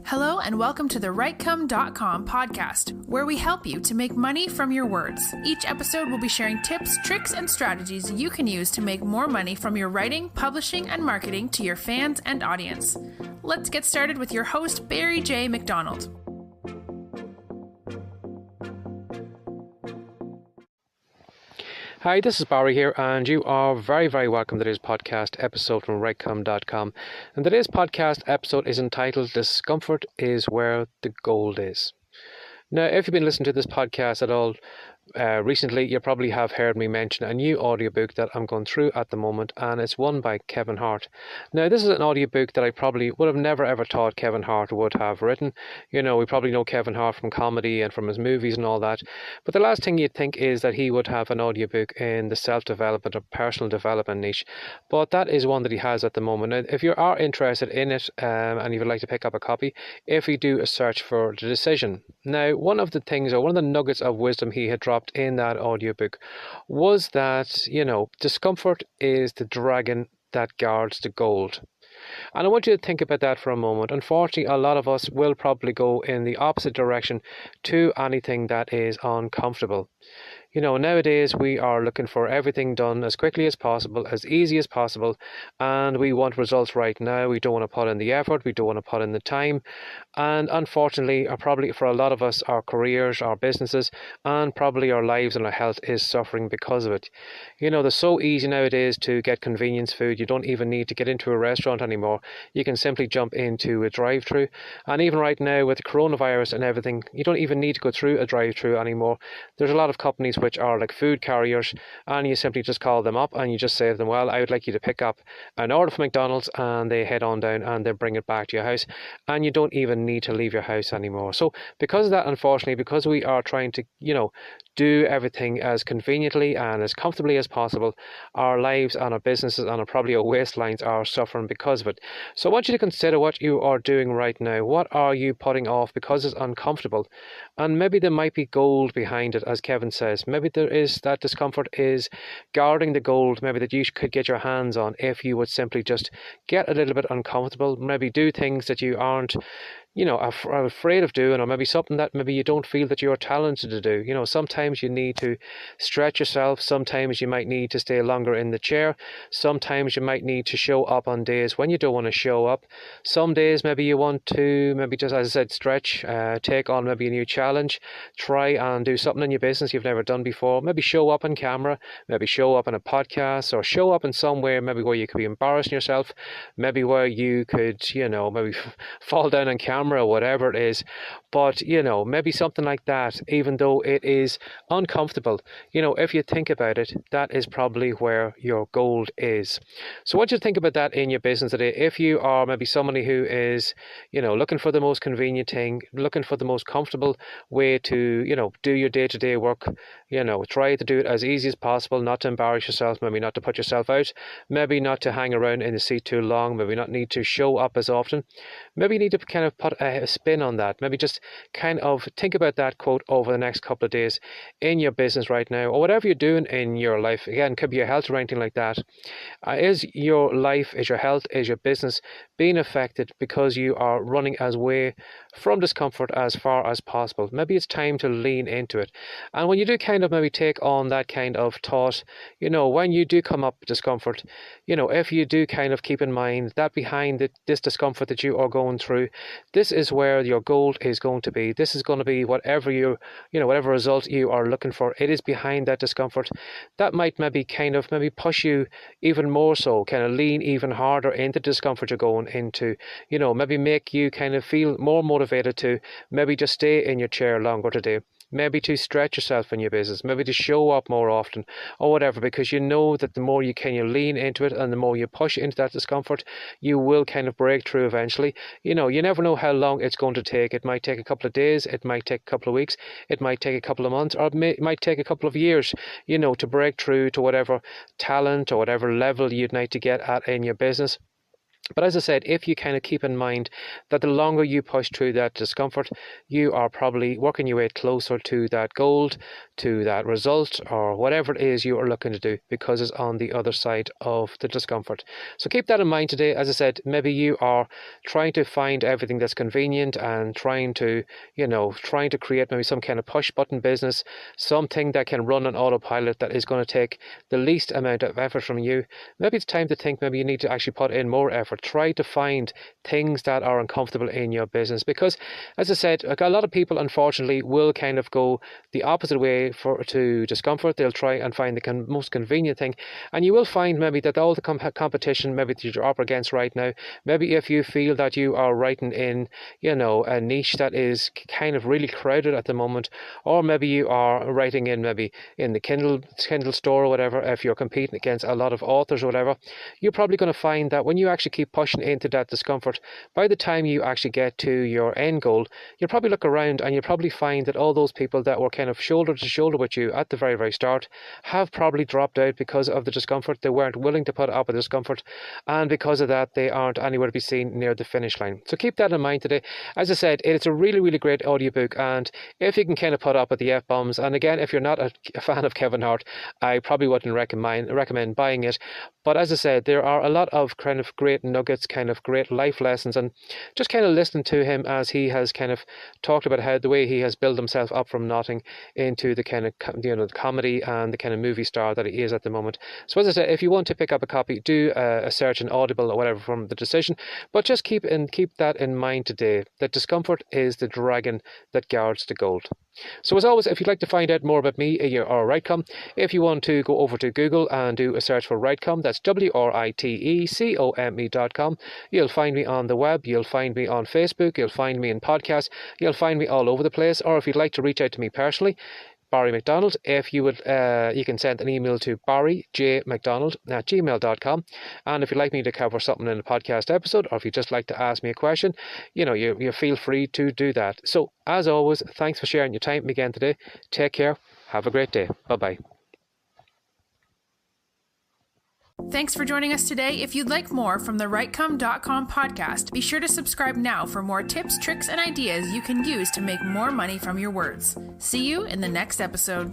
Hello and welcome to the WriteCome.com podcast, where we help you to make money from your words. Each episode will be sharing tips, tricks, and strategies you can use to make more money from your writing, publishing, and marketing to your fans and audience. Let's get started with your host, Barry J. McDonald. Hi, this is Barry here, and you are very welcome to today's podcast episode from WriteCome.com. And today's podcast episode is entitled Discomfort is Where the Gold Is. Now, if you've been listening to this podcast at all recently, you probably have heard me mention a new audiobook that I'm going through at the moment, and it's one by Kevin Hart. Now, this is an audiobook that I probably would have never ever thought Kevin Hart would have written. You know, we probably know Kevin Hart from comedy and from his movies and all that, but the last thing you'd think is that he would have an audiobook in the self-development or personal development niche, but that is one that he has at the moment. Now, if you are interested in it and you would like to pick up a copy, if you do a search for The Decision. Now, one of the things, or one of the nuggets of wisdom he had dropped in that audiobook was that, discomfort is the dragon that guards the gold. And I want you to think about that for a moment. Unfortunately, a lot of us will probably go in the opposite direction to anything that is uncomfortable. Nowadays we are looking for everything done as quickly as possible, as easy as possible, and we want results right now. We don't want to put in the effort, we don't want to put in the time, and unfortunately, probably for a lot of us, our careers, our businesses, and probably our lives and our health is suffering because of it. They're so easy nowadays to get convenience food. You don't even need to get into a restaurant anymore. You can simply jump into a drive-through, and even right now with the coronavirus and everything, you don't even need to go through a drive-through anymore. There's a lot of companies which are like food carriers, and you simply just call them up and you just say to them, well, I would like you to pick up an order from McDonald's, and they head on down and they bring it back to your house, and you don't even need to leave your house anymore. So because of that, unfortunately, because we are trying to do everything as conveniently and as comfortably as possible, our lives and our businesses and probably our waistlines are suffering because of it. So I want you to consider what you are doing right now. What are you putting off because it's uncomfortable? And maybe there might be gold behind it, as Kevin says. Maybe there is that discomfort is guarding the gold, maybe that you could get your hands on if you would simply just get a little bit uncomfortable, maybe do things that you aren't are afraid of doing, or maybe something that maybe you don't feel that you're talented to do. Sometimes you need to stretch yourself. Sometimes you might need to stay longer in the chair. Sometimes you might need to show up on days when you don't want to show up. Some days maybe you want to, maybe just, as I said, stretch, take on maybe a new challenge, try and do something in your business you've never done before. Maybe show up on camera, maybe show up in a podcast, or show up in somewhere maybe where you could be embarrassing yourself, maybe where you could, maybe fall down on camera or whatever it is. But maybe something like that, even though it is uncomfortable, if you think about it, that is probably where your gold is. So what do you think about that in your business today? If you are maybe somebody who is looking for the most convenient thing, looking for the most comfortable way to do your day-to-day work, try to do it as easy as possible, not to embarrass yourself, maybe not to put yourself out, maybe not to hang around in the seat too long, maybe not need to show up as often. Maybe you need to kind of put a spin on that. Maybe just kind of think about that quote over the next couple of days in your business right now, or whatever you're doing in your life. Again, could be your health or anything like that. Is your life, is your health, is your business being affected because you are running away from discomfort as far as possible? Maybe it's time to lean into it. And when you do kind of maybe take on that kind of thought, when you do come up with discomfort, if you do kind of keep in mind that behind this discomfort that you are going through, this is where your gold is going to be. This is going to be whatever whatever result you are looking for. It is behind that discomfort. That might maybe push you even more so, kind of lean even harder into discomfort you're going into. Maybe make you kind of feel more motivated to maybe just stay in your chair longer today. Maybe to stretch yourself in your business, maybe to show up more often or whatever, because that the more you lean into it and the more you push into that discomfort, you will kind of break through eventually. You never know how long it's going to take. It might take a couple of days, it might take a couple of weeks, it might take a couple of months, or it might take a couple of years, to break through to whatever talent or whatever level you'd like to get at in your business. But as I said, if you kind of keep in mind that the longer you push through that discomfort, you are probably working your way closer to that goal, to that result, or whatever it is you are looking to do, because it's on the other side of the discomfort. So keep that in mind today. As I said, maybe you are trying to find everything that's convenient and trying to create maybe some kind of push button business, something that can run on autopilot that is going to take the least amount of effort from you. Maybe it's time to think maybe you need to actually put in more effort. Try to find things that are uncomfortable in your business, because as I said, a lot of people unfortunately will kind of go the opposite way to discomfort. They'll try and find the most convenient thing, and you will find maybe that all the competition maybe that you're up against right now, maybe if you feel that you are writing in a niche that is kind of really crowded at the moment, or maybe you are writing in maybe in the Kindle store or whatever, if you're competing against a lot of authors or whatever, you're probably going to find that when you actually keep pushing into that discomfort, by the time you actually get to your end goal, you'll probably look around and you'll probably find that all those people that were kind of shoulder to shoulder with you at the very, very start have probably dropped out because of the discomfort. They weren't willing to put up with the discomfort, and because of that, they aren't anywhere to be seen near the finish line. So keep that in mind today. As I said, it's a really, really great audiobook, and if you can kind of put up with the F-bombs, and again, if you're not a fan of Kevin Hart, I probably wouldn't recommend buying it. But as I said, there are a lot of kind of great nuggets, kind of great life lessons, and just kind of listening to him as he has kind of talked about how the way he has built himself up from nothing into the kind of the comedy and the kind of movie star that he is at the moment. So as I said, if you want to pick up a copy, do a search in Audible or whatever from The Decision, but just keep that in mind today, that discomfort is the dragon that guards the gold. So as always, if you'd like to find out more about me or Writecom, if you want to go over to Google and do a search for Writecom, that's WRITECOME.com. You'll find me on the web, you'll find me on Facebook, you'll find me in podcasts, you'll find me all over the place. Or if you'd like to reach out to me personally, Barry McDonald, if you would, you can send an email to barryjmcdonald@gmail.com. And if you'd like me to cover something in a podcast episode, or if you'd just like to ask me a question, you feel free to do that. So as always, thanks for sharing your time with me again today. Take care. Have a great day. Bye-bye. Thanks for joining us today. If you'd like more from the Writecom.com podcast, be sure to subscribe now for more tips, tricks, and ideas you can use to make more money from your words. See you in the next episode.